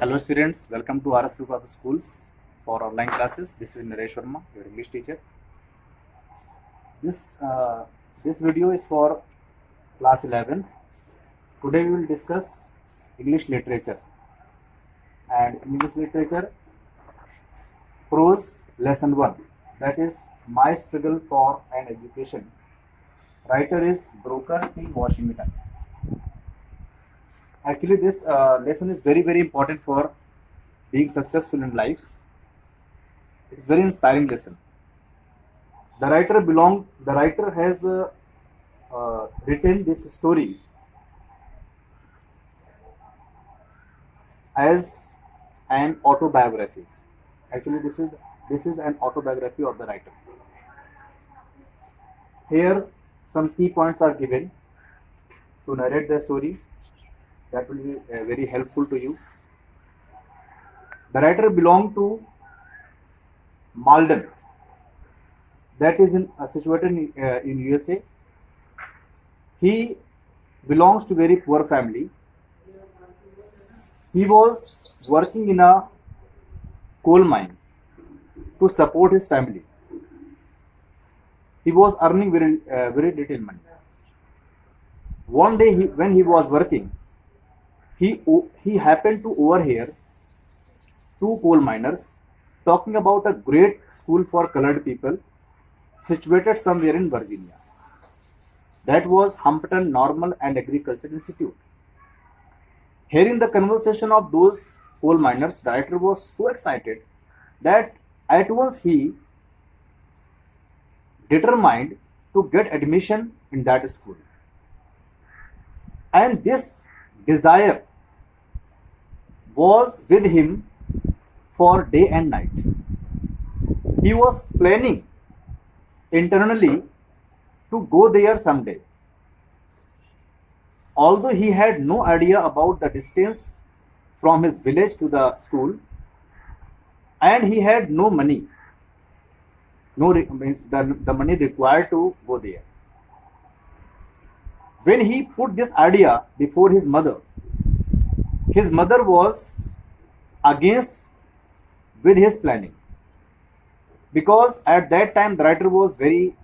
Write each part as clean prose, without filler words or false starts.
Hello students, welcome to RS Group of Schools for online classes. This is Naresh Verma, your English teacher. This video is for class 11. Today we will discuss English literature. And English literature prose lesson 1, that is My Struggle for an Education. Writer is Brooker T. Washington. Actually, this lesson is very important for being successful in life. It's very inspiring lesson. The writer has written this story as an autobiography. Actually, this is an autobiography of the writer. Here, some key points are given to narrate the story. That will be very helpful to you. The writer belonged to Malden, that is situated in USA. He belongs to very poor family. He was working in a coal mine to support his family. He was earning very little money. One day, when he was working, he happened to overhear two coal miners talking about a great school for colored people situated somewhere in Virginia. That was Humpton Normal and Agriculture Institute. Hearing the conversation of those coal miners, the writer was so excited that at once he determined to get admission in that school. And this desire was with him for day and night. He was planning internally to go there someday. Although he had no idea about the distance from his village to the school, and he had no money, the money required to go there. When he put this idea before his mother was against with his planning, because at that time the writer was very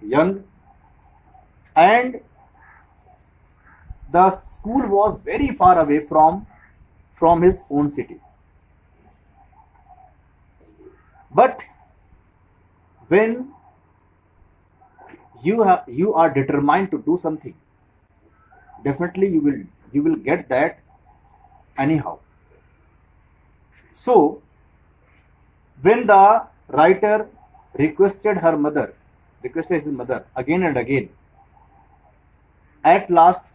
young and the school was very far away from his own city. But when you are determined to do something, definitely you will get that anyhow. So when the writer requested his mother again and again, at last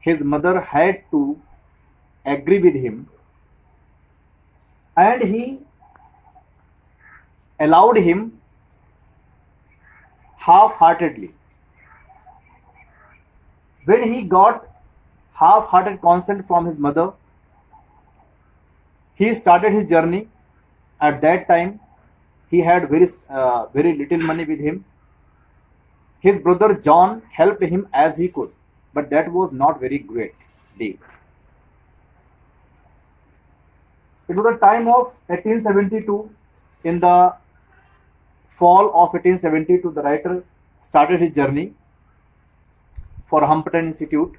his mother had to agree with him, and he allowed him half-heartedly. When he got half-hearted consent from his mother, he started his journey. At that time, he had very little money with him. His brother John helped him as he could, but that was not very great deal. It was the time of 1872. In the fall of 1872, the writer started his journey for Humpton Institute.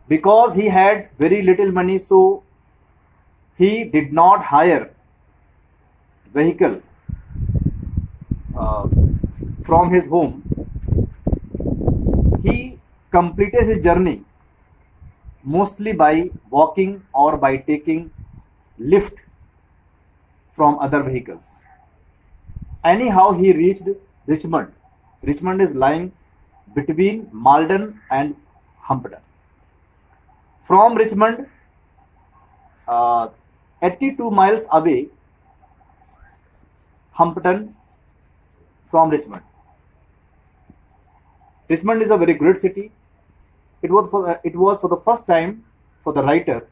Because he had very little money, so he did not hire vehicle from his home. He completed his journey mostly by walking or by taking lift from other vehicles. Anyhow, he reached Richmond. Richmond is lying between Malden and Humpton. From Richmond, 82 miles away, Humpton from Richmond. Richmond is a very great city. It was for the first time for the writer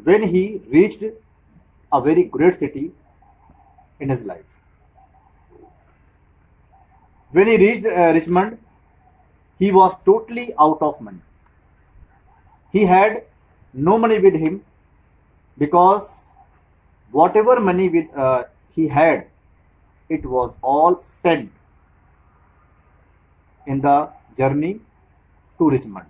when he reached a very great city in his life. When he reached Richmond, he was totally out of money. He had no money with him because whatever money he had, it was all spent in the journey to Richmond.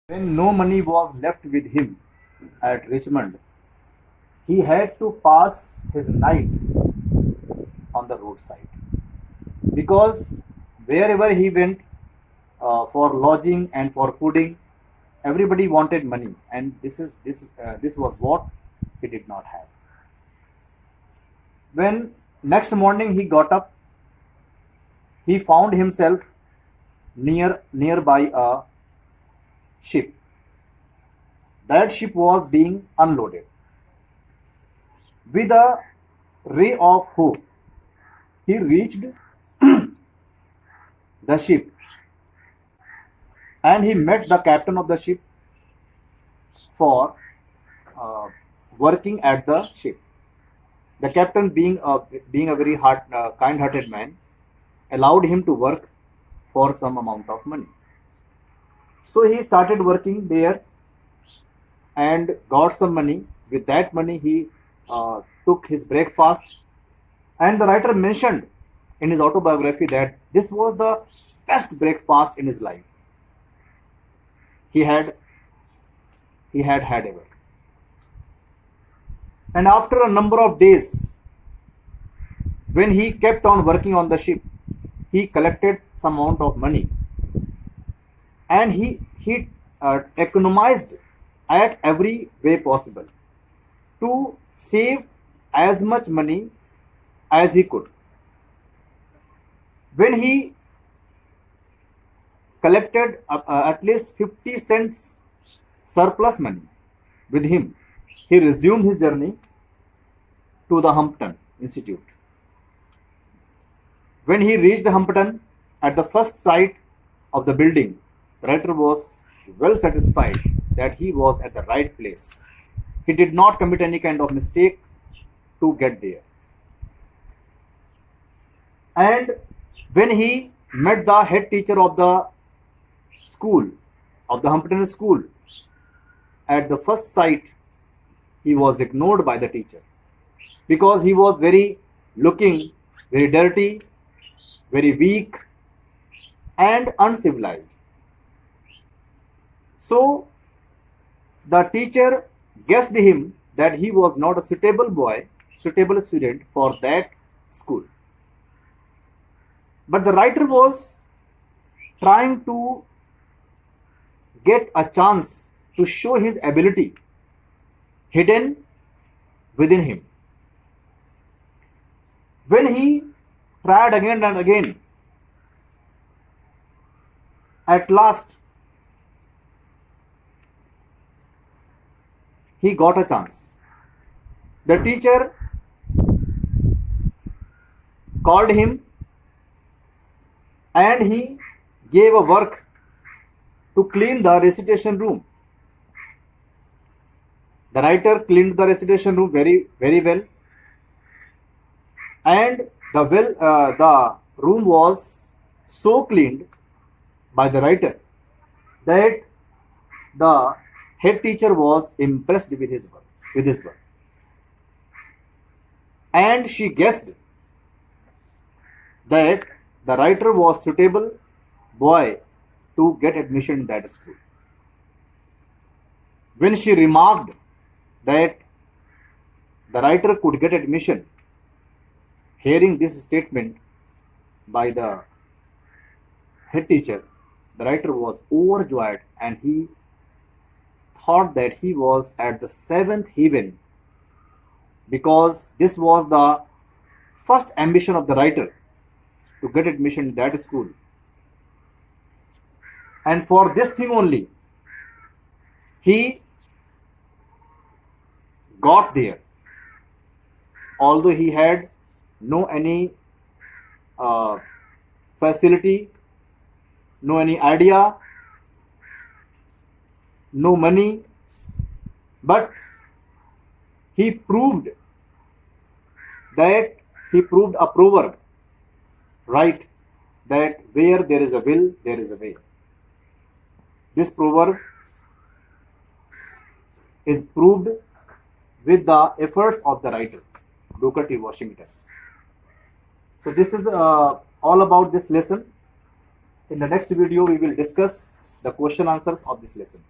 When no money was left with him at Richmond, he had to pass his night on the roadside because wherever he went for lodging and for fooding, everybody wanted money, and this was what he did not have. When next morning he got up, he found himself nearby a ship. That ship was being unloaded. With a ray of hope, he reached the ship and he met the captain of the ship for working at the ship. The captain, being a very kind-hearted man, allowed him to work for some amount of money. So he started working there and got some money. With that money, he took his breakfast. And the writer mentioned in his autobiography that this was the best breakfast in his life he had ever. And after a number of days, when he kept on working on the ship, he collected some amount of money, and he economized at every way possible to save as much money as he could. When he collected at least 50 cents surplus money with him, he resumed his journey to the Hampton Institute. When he reached Hampton, at the first sight of the building, the writer was well satisfied that he was at the right place. He did not commit any kind of mistake to get there. And when he met the head teacher of the school, of the Hampton School, at the first sight, he was ignored by the teacher because he was looking very dirty, very weak, and uncivilized. So the teacher guessed him that he was not a suitable student for that school. But the writer was trying to get a chance to show his ability hidden within him. When he tried again and again, at last he got a chance. The teacher called him and he gave a work to clean the recitation room. The writer cleaned the recitation room very well, and the room was so cleaned by the writer that the head teacher was impressed with his work. And she guessed that the writer was suitable boy to get admission in that school. When she remarked that the writer could get admission, hearing this statement by the head teacher, the writer was overjoyed and he thought that he was at the seventh heaven, because this was the first ambition of the writer, to get admission in that school. And for this thing only, he got there, although he had no any facility, no any idea, no money, but he proved a proverb, right, that where there is a will, there is a way. This proverb is proved with the efforts of the writer, Booker T. Washington. So this is all about this lesson. In the next video, we will discuss the question answers of this lesson.